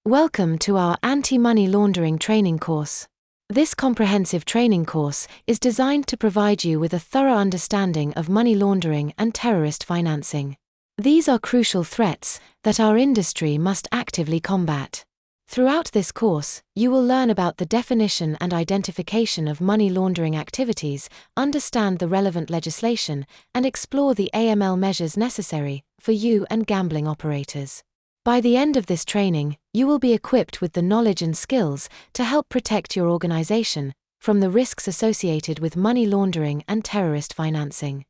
Welcome to our Anti-Money Laundering training course. This comprehensive training course is designed to provide you with a thorough understanding of money laundering and terrorist financing. These are crucial threats that our industry must actively combat. Throughout this course, you will learn about the definition and identification of money laundering activities, understand the relevant legislation, and explore the AML measures necessary for you and gambling operators. By the end of this training, you will be equipped with the knowledge and skills to help protect your organization from the risks associated with money laundering and terrorist financing.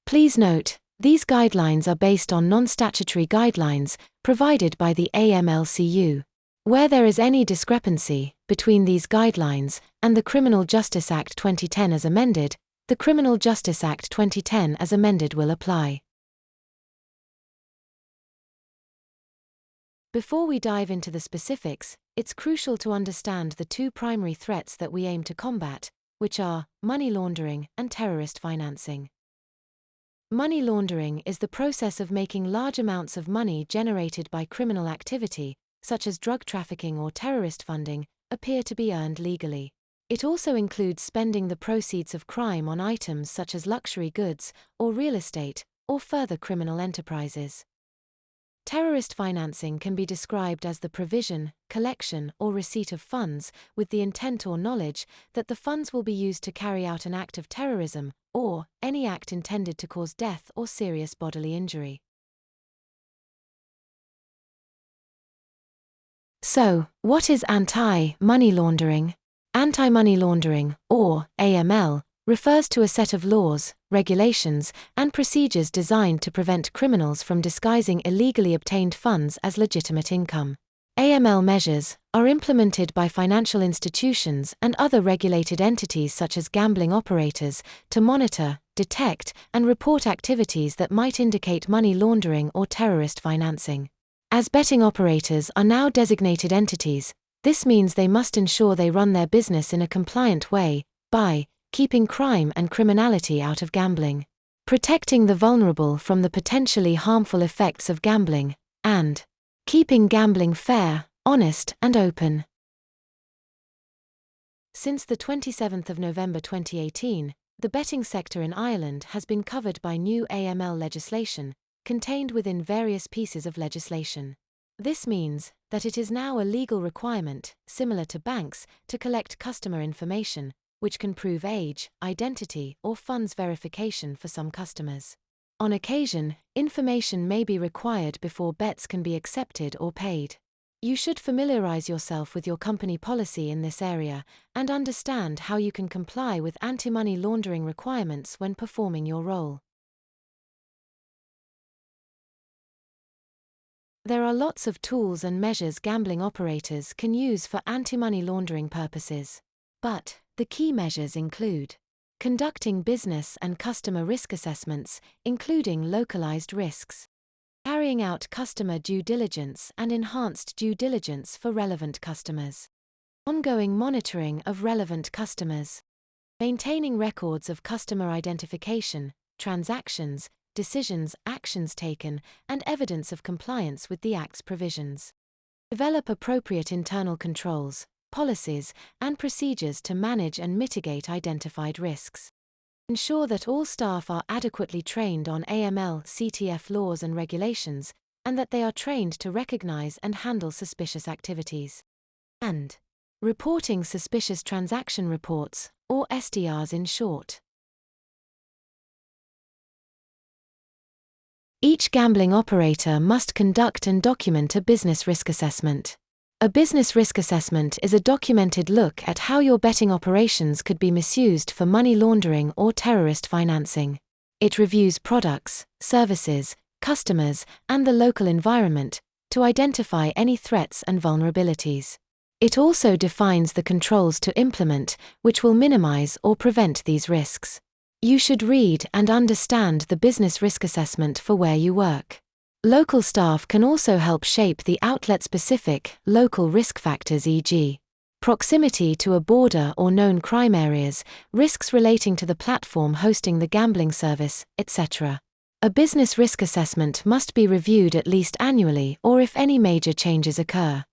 Please note, these guidelines are based on non-statutory guidelines provided by the AML-CU. Where there is any discrepancy between these guidelines and the Criminal Justice Act 2010 as amended, the Criminal Justice Act 2010 as amended will apply. Before we dive into the specifics, it's crucial to understand the two primary threats that we aim to combat, which are money laundering and terrorist financing. Money laundering is the process of making large amounts of money generated by criminal activity, such as drug trafficking or terrorist funding, appear to be earned legally. It also includes spending the proceeds of crime on items such as luxury goods, or real estate, or further criminal enterprises. Terrorist financing can be described as the provision, collection, or receipt of funds, with the intent or knowledge that the funds will be used to carry out an act of terrorism, or any act intended to cause death or serious bodily injury. So, what is anti-money laundering? Anti-money laundering, or AML, refers to a set of laws, regulations, and procedures designed to prevent criminals from disguising illegally obtained funds as legitimate income. AML measures are implemented by financial institutions and other regulated entities such as gambling operators to monitor, detect, and report activities that might indicate money laundering or terrorist financing. As betting operators are now designated entities, this means they must ensure they run their business in a compliant way by keeping crime and criminality out of gambling, protecting the vulnerable from the potentially harmful effects of gambling, and keeping gambling fair, honest, and open. Since the 27th of November 2018, the betting sector in Ireland has been covered by new AML legislation, contained within various pieces of legislation. This means that it is now a legal requirement, similar to banks, to collect customer information, which can prove age, identity, or funds verification for some customers. On occasion, information may be required before bets can be accepted or paid. You should familiarize yourself with your company policy in this area and understand how you can comply with anti-money laundering requirements when performing your role. There are lots of tools and measures gambling operators can use for anti-money laundering purposes. But the key measures include conducting business and customer risk assessments, including localized risks, carrying out customer due diligence and enhanced due diligence for relevant customers, ongoing monitoring of relevant customers, maintaining records of customer identification, transactions, decisions, actions taken, and evidence of compliance with the Act's provisions. Develop appropriate internal controls, policies, and procedures to manage and mitigate identified risks. Ensure that all staff are adequately trained on AML, CTF laws and regulations, and that they are trained to recognize and handle suspicious activities. And reporting suspicious transaction reports, or STRs in short. Each gambling operator must conduct and document a business risk assessment. A business risk assessment is a documented look at how your betting operations could be misused for money laundering or terrorist financing. It reviews products, services, customers, and the local environment to identify any threats and vulnerabilities. It also defines the controls to implement, which will minimize or prevent these risks. You should read and understand the business risk assessment for where you work. Local staff can also help shape the outlet-specific, local risk factors e.g. proximity to a border or known crime areas, risks relating to the platform hosting the gambling service, etc. A business risk assessment must be reviewed at least annually or if any major changes occur.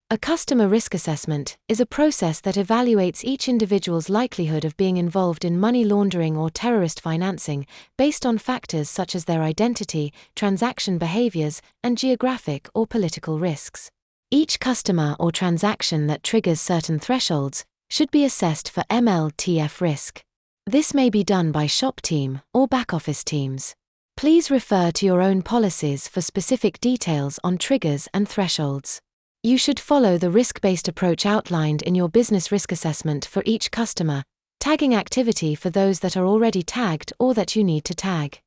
A customer risk assessment is a process that evaluates each individual's likelihood of being involved in money laundering or terrorist financing, based on factors such as their identity, transaction behaviors, and geographic or political risks. Each customer or transaction that triggers certain thresholds should be assessed for AML/CTF risk. This may be done by shop team or back-office teams. Please refer to your own policies for specific details on triggers and thresholds. You should follow the risk-based approach outlined in your business risk assessment for each customer, tagging activity for those that are already tagged or that you need to tag.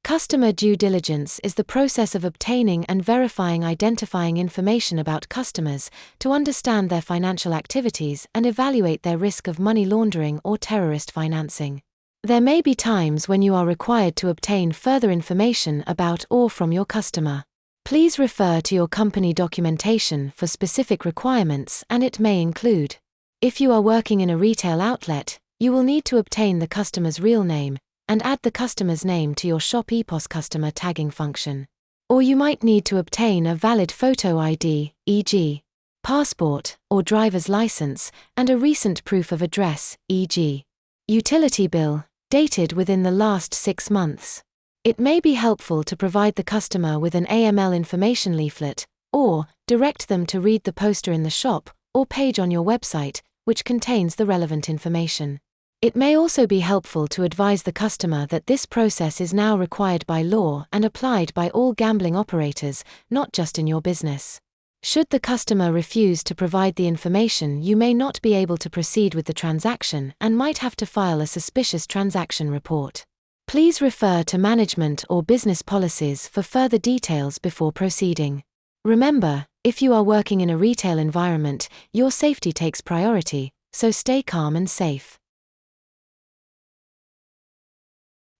Customer due diligence is the process of obtaining and identifying information about customers to understand their financial activities and evaluate their risk of money laundering or terrorist financing. There may be times when you are required to obtain further information about or from your customer. Please refer to your company documentation for specific requirements, and it may include: if you are working in a retail outlet, you will need to obtain the customer's real name and add the customer's name to your Shop EPOS customer tagging function. Or you might need to obtain a valid photo ID, e.g., passport or driver's license, and a recent proof of address, e.g., utility bill, dated within the last 6 months. It may be helpful to provide the customer with an AML information leaflet, or direct them to read the poster in the shop or page on your website, which contains the relevant information. It may also be helpful to advise the customer that this process is now required by law and applied by all gambling operators, not just in your business. Should the customer refuse to provide the information, you may not be able to proceed with the transaction and might have to file a suspicious transaction report. Please refer to management or business policies for further details before proceeding. Remember, if you are working in a retail environment, your safety takes priority, so stay calm and safe.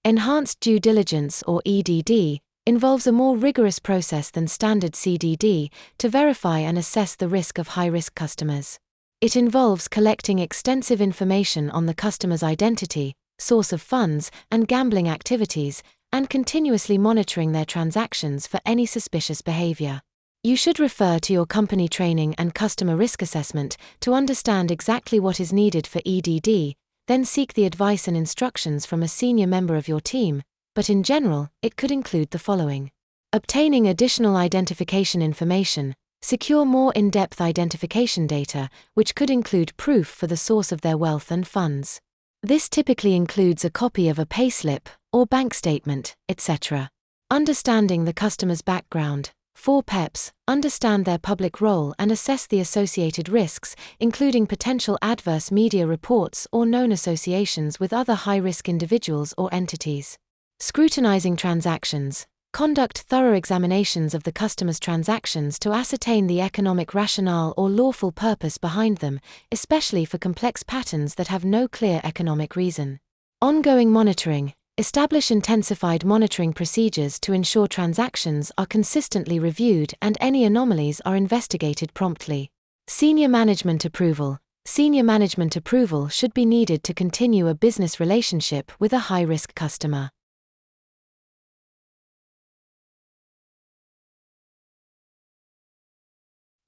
Enhanced due diligence, or EDD, involves a more rigorous process than standard CDD to verify and assess the risk of high-risk customers. It involves collecting extensive information on the customer's identity, source of funds, and gambling activities, and continuously monitoring their transactions for any suspicious behavior. You should refer to your company training and customer risk assessment to understand exactly what is needed for EDD, then seek the advice and instructions from a senior member of your team, but in general, it could include the following: obtaining additional identification information, secure more in-depth identification data, which could include proof for the source of their wealth and funds. This typically includes a copy of a payslip or bank statement, etc. Understanding the customer's background. 4 PEPs, understand their public role and assess the associated risks, including potential adverse media reports or known associations with other high-risk individuals or entities. Scrutinizing transactions. Conduct thorough examinations of the customer's transactions to ascertain the economic rationale or lawful purpose behind them, especially for complex patterns that have no clear economic reason. Ongoing monitoring. Establish intensified monitoring procedures to ensure transactions are consistently reviewed and any anomalies are investigated promptly. Senior management approval. Senior management approval should be needed to continue a business relationship with a high-risk customer.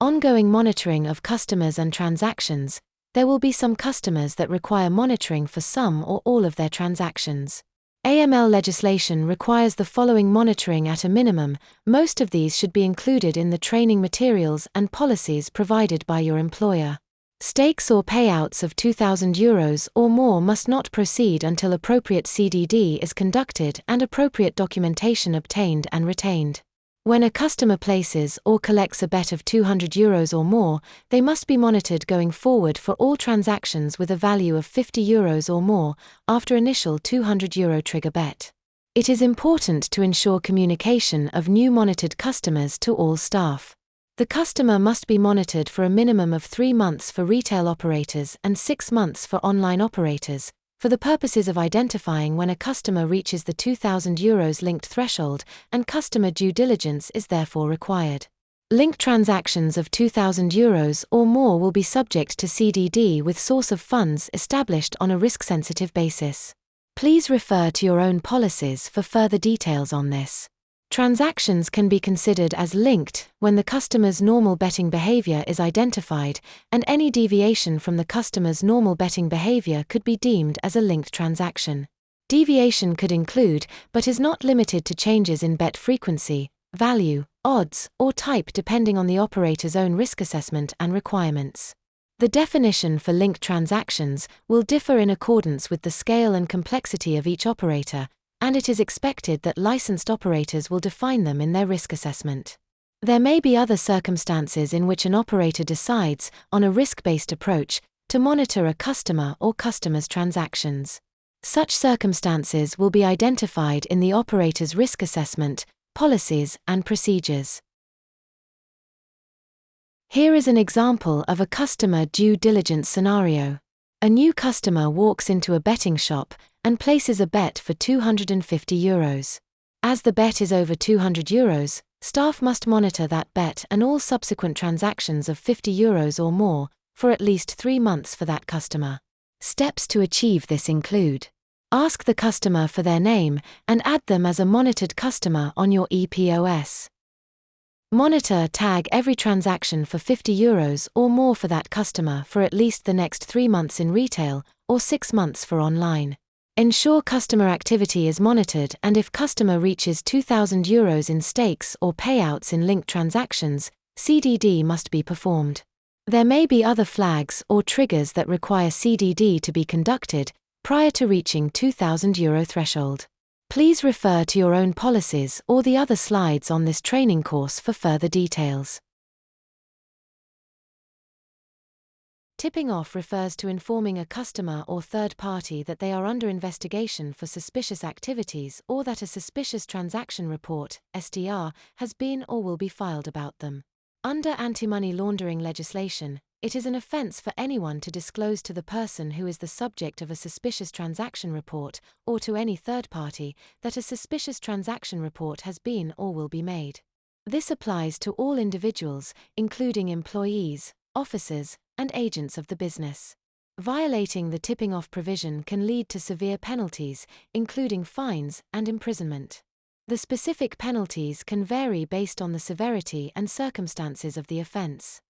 Ongoing monitoring of customers and transactions. There will be some customers that require monitoring for some or all of their transactions. AML legislation requires the following monitoring at a minimum. Most of these should be included in the training materials and policies provided by your employer. Stakes or payouts of €2,000 or more must not proceed until appropriate CDD is conducted and appropriate documentation obtained and retained. When a customer places or collects a bet of €200 or more, they must be monitored going forward for all transactions with a value of €50 or more, after initial €200 trigger bet. It is important to ensure communication of new monitored customers to all staff. The customer must be monitored for a minimum of 3 months for retail operators and 6 months for online operators, for the purposes of identifying when a customer reaches the €2,000 linked threshold, and customer due diligence is therefore required. Linked transactions of €2,000 or more will be subject to CDD with source of funds established on a risk-sensitive basis. Please refer to your own policies for further details on this. Transactions can be considered as linked when the customer's normal betting behavior is identified, and any deviation from the customer's normal betting behavior could be deemed as a linked transaction. Deviation could include, but is not limited to, changes in bet frequency, value, odds, or type depending on the operator's own risk assessment and requirements. The definition for linked transactions will differ in accordance with the scale and complexity of each operator, and it is expected that licensed operators will define them in their risk assessment. There may be other circumstances in which an operator decides, on a risk-based approach, to monitor a customer or customers' transactions. Such circumstances will be identified in the operator's risk assessment, policies, and procedures. Here is an example of a customer due diligence scenario. A new customer walks into a betting shop and places a bet for €250. As the bet is over €200, staff must monitor that bet and all subsequent transactions of €50 or more for at least 3 months for that customer. Steps to achieve this include: ask the customer for their name and add them as a monitored customer on your EPOS. Monitor tag every transaction for €50 or more for that customer for at least the next 3 months in retail, or 6 months for online. Ensure customer activity is monitored, and if customer reaches €2,000 in stakes or payouts in linked transactions, CDD must be performed. There may be other flags or triggers that require CDD to be conducted prior to reaching €2,000 threshold. Please refer to your own policies or the other slides on this training course for further details. Tipping off refers to informing a customer or third party that they are under investigation for suspicious activities or that a suspicious transaction report, STR, has been or will be filed about them. Under anti-money laundering legislation, it is an offence for anyone to disclose to the person who is the subject of a suspicious transaction report, or to any third party, that a suspicious transaction report has been or will be made. This applies to all individuals, including employees, officers, and agents of the business. Violating the tipping off provision can lead to severe penalties, including fines and imprisonment. The specific penalties can vary based on the severity and circumstances of the offence.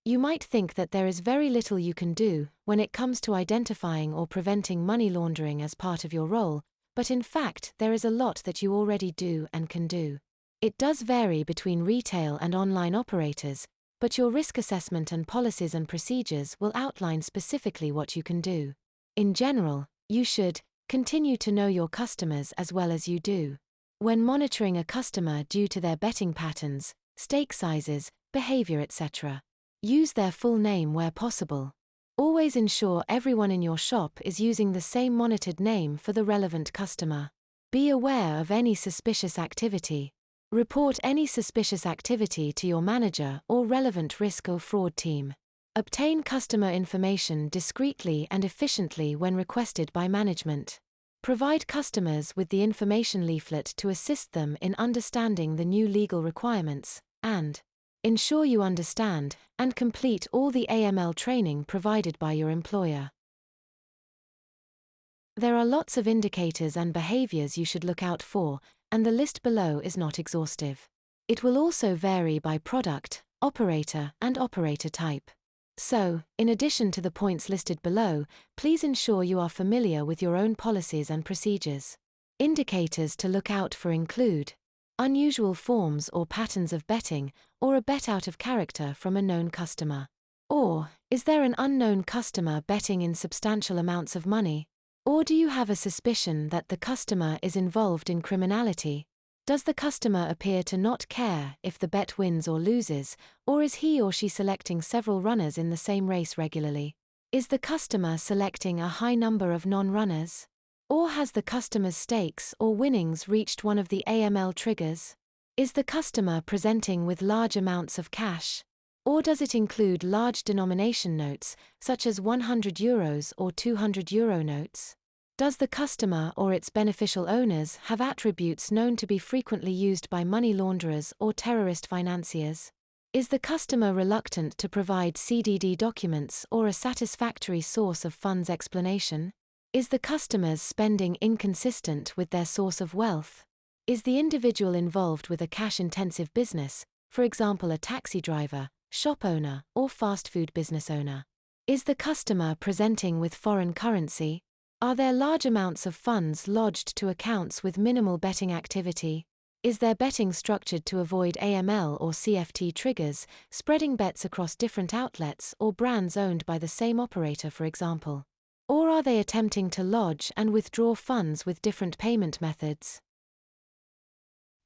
You might think that there is very little you can do when it comes to identifying or preventing money laundering as part of your role, but in fact there is a lot that you already do and can do. It does vary between retail and online operators, but your risk assessment and policies and procedures will outline specifically what you can do. In general, you should continue to know your customers as well as you do. When monitoring a customer due to their betting patterns, stake sizes, behavior, etc., use their full name where possible. Always ensure everyone in your shop is using the same monitored name for the relevant customer. Be aware of any suspicious activity. Report any suspicious activity to your manager or relevant risk or fraud team. Obtain customer information discreetly and efficiently when requested by management. Provide customers with the information leaflet to assist them in understanding the new legal requirements, and ensure you understand and complete all the AML training provided by your employer. There are lots of indicators and behaviors you should look out for, and the list below is not exhaustive. It will also vary by product, operator, and operator type. So, in addition to the points listed below, please ensure you are familiar with your own policies and procedures. Indicators to look out for include unusual forms or patterns of betting, or a bet out of character from a known customer. Or, is there an unknown customer betting in substantial amounts of money? Or do you have a suspicion that the customer is involved in criminality? Does the customer appear to not care if the bet wins or loses, or is he or she selecting several runners in the same race regularly? Is the customer selecting a high number of non-runners? Or has the customer's stakes or winnings reached one of the AML triggers? Is the customer presenting with large amounts of cash? Or does it include large denomination notes, such as €100 or €200 notes? Does the customer or its beneficial owners have attributes known to be frequently used by money launderers or terrorist financiers? Is the customer reluctant to provide CDD documents or a satisfactory source of funds explanation? Is the customer's spending inconsistent with their source of wealth? Is the individual involved with a cash-intensive business, for example a taxi driver, shop owner, or fast food business owner? Is the customer presenting with foreign currency? Are there large amounts of funds lodged to accounts with minimal betting activity? Is their betting structured to avoid AML or CFT triggers, spreading bets across different outlets or brands owned by the same operator, for example? Or are they attempting to lodge and withdraw funds with different payment methods?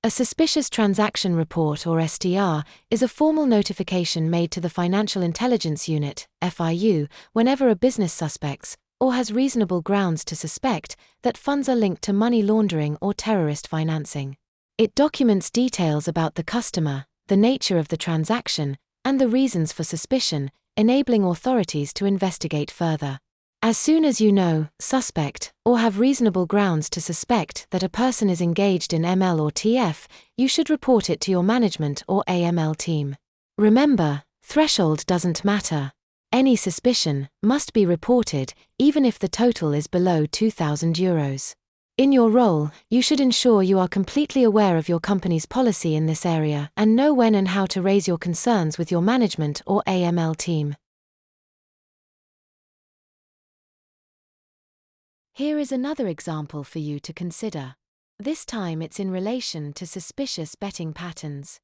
A suspicious transaction report, or STR, is a formal notification made to the Financial Intelligence Unit, FIU, whenever a business suspects, or has reasonable grounds to suspect, that funds are linked to money laundering or terrorist financing. It documents details about the customer, the nature of the transaction, and the reasons for suspicion, enabling authorities to investigate further. As soon as you know, suspect, or have reasonable grounds to suspect that a person is engaged in ML or TF, you should report it to your management or AML team. Remember, threshold doesn't matter. Any suspicion must be reported, even if the total is below €2,000. In your role, you should ensure you are completely aware of your company's policy in this area and know when and how to raise your concerns with your management or AML team. Here is another example for you to consider. This time it's in relation to suspicious betting patterns.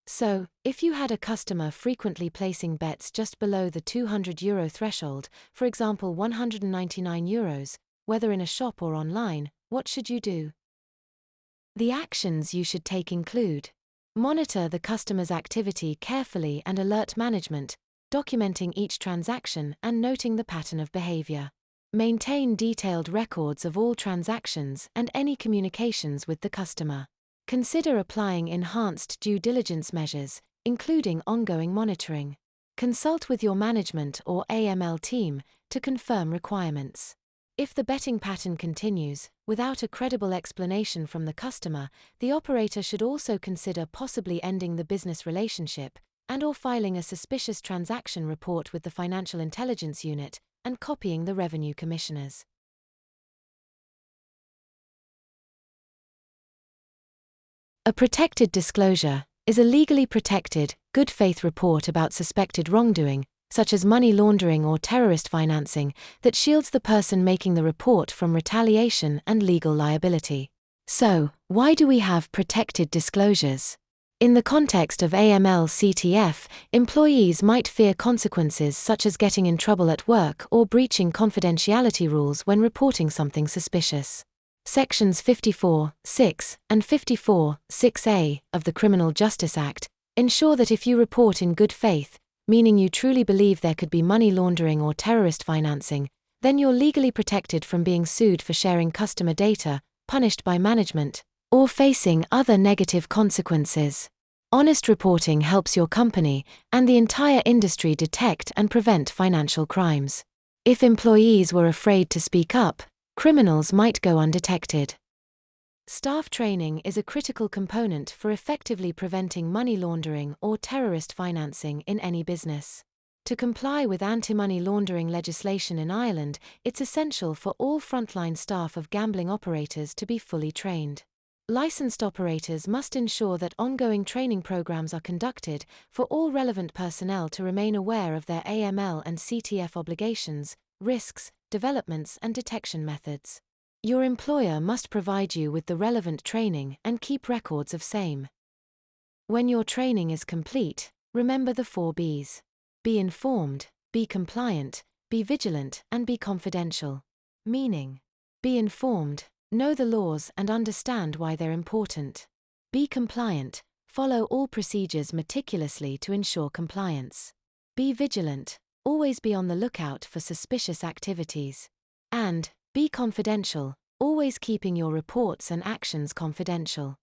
So, if you had a customer frequently placing bets just below the €200 threshold, for example €199, whether in a shop or online, what should you do? The actions you should take include: monitor the customer's activity carefully and alert management, documenting each transaction and noting the pattern of behavior. Maintain detailed records of all transactions and any communications with the customer. Consider applying enhanced due diligence measures, including ongoing monitoring. Consult with your management or AML team to confirm requirements. If the betting pattern continues, without a credible explanation from the customer, the operator should also consider possibly ending the business relationship and/or filing a suspicious transaction report with the Financial Intelligence Unit and copying the revenue commissioners. A protected disclosure is a legally protected, good faith report about suspected wrongdoing, such as money laundering or terrorist financing, that shields the person making the report from retaliation and legal liability. So, why do we have protected disclosures? In the context of AML CTF, employees might fear consequences such as getting in trouble at work or breaching confidentiality rules when reporting something suspicious. Sections 54(6) and 54(6)(a) of the Criminal Justice Act ensure that if you report in good faith, meaning you truly believe there could be money laundering or terrorist financing, then you're legally protected from being sued for sharing customer data, punished by management, or facing other negative consequences. Honest reporting helps your company and the entire industry detect and prevent financial crimes. If employees were afraid to speak up, criminals might go undetected. Staff training is a critical component for effectively preventing money laundering or terrorist financing in any business. To comply with anti-money laundering legislation in Ireland, it's essential for all frontline staff of gambling operators to be fully trained. Licensed operators must ensure that ongoing training programs are conducted for all relevant personnel to remain aware of their AML and CTF obligations, risks, developments and detection methods. Your employer must provide you with the relevant training and keep records of same. When your training is complete, remember the 4 Bs. Be informed, be compliant, be vigilant and be confidential. Meaning: be informed, know the laws and understand why they're important. Be compliant, follow all procedures meticulously to ensure compliance. Be vigilant, always be on the lookout for suspicious activities. And be confidential, always keeping your reports and actions confidential.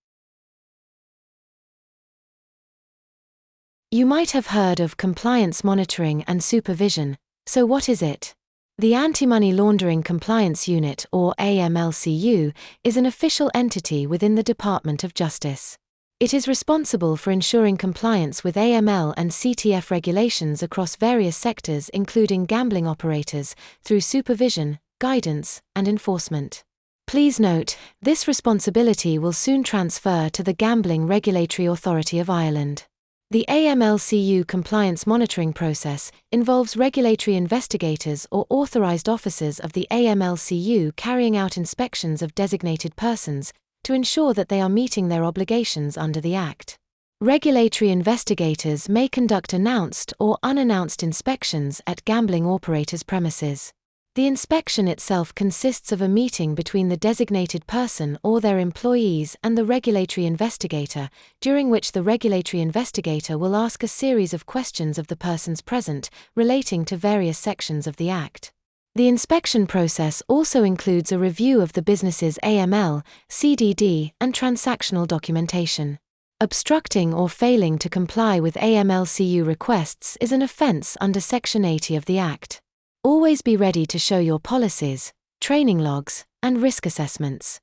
You might have heard of compliance monitoring and supervision, so what is it? The Anti-Money Laundering Compliance Unit, or AMLCU, is an official entity within the Department of Justice. It is responsible for ensuring compliance with AML and CTF regulations across various sectors, including gambling operators, through supervision, guidance, and enforcement. Please note, this responsibility will soon transfer to the Gambling Regulatory Authority of Ireland. The AMLCU compliance monitoring process involves regulatory investigators or authorized officers of the AMLCU carrying out inspections of designated persons to ensure that they are meeting their obligations under the Act. Regulatory investigators may conduct announced or unannounced inspections at gambling operators' premises. The inspection itself consists of a meeting between the designated person or their employees and the regulatory investigator, during which the regulatory investigator will ask a series of questions of the persons present, relating to various sections of the Act. The inspection process also includes a review of the business's AML, CDD, and transactional documentation. Obstructing or failing to comply with AMLCU requests is an offence under Section 80 of the Act. Always be ready to show your policies, training logs, and risk assessments.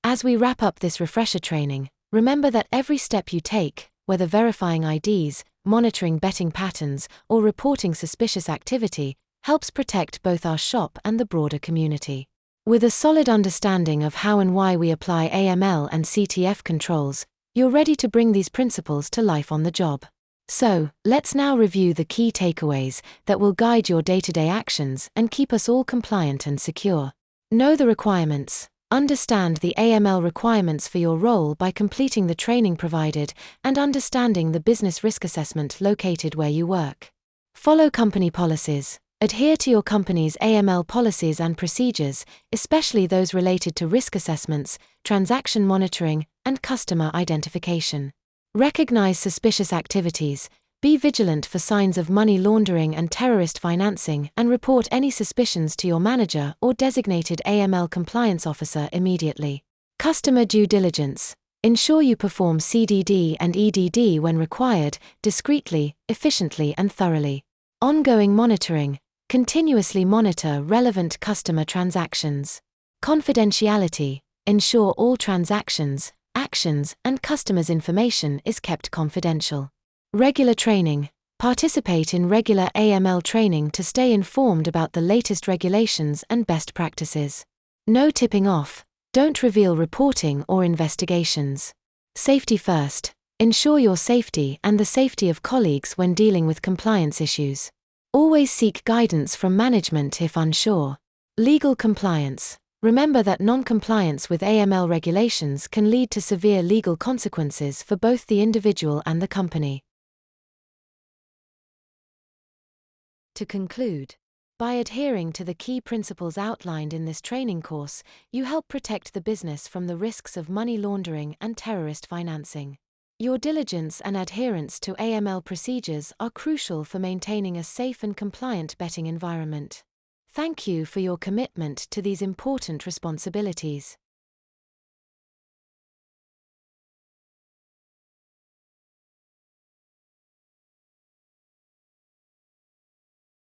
As we wrap up this refresher training, remember that every step you take, whether verifying IDs, monitoring betting patterns, or reporting suspicious activity, helps protect both our shop and the broader community. With a solid understanding of how and why we apply AML and CTF controls, you're ready to bring these principles to life on the job. So, let's now review the key takeaways that will guide your day-to-day actions and keep us all compliant and secure. Know the requirements. Understand the AML requirements for your role by completing the training provided and understanding the business risk assessment located where you work. Follow company policies. Adhere to your company's AML policies and procedures, especially those related to risk assessments, transaction monitoring, and customer identification. Recognize suspicious activities, be vigilant for signs of money laundering and terrorist financing, and report any suspicions to your manager or designated AML compliance officer immediately. Customer due diligence. Ensure you perform CDD and EDD when required, discreetly, efficiently, and thoroughly. Ongoing monitoring. Continuously monitor relevant customer transactions. Confidentiality. Ensure all transactions, actions, and customers' information is kept confidential. Regular training. Participate in regular AML training to stay informed about the latest regulations and best practices. No tipping off. Don't reveal reporting or investigations. Safety first. Ensure your safety and the safety of colleagues when dealing with compliance issues. Always seek guidance from management if unsure. Legal compliance. Remember that non-compliance with AML regulations can lead to severe legal consequences for both the individual and the company. To conclude, by adhering to the key principles outlined in this training course, you help protect the business from the risks of money laundering and terrorist financing. Your diligence and adherence to AML procedures are crucial for maintaining a safe and compliant betting environment. Thank you for your commitment to these important responsibilities.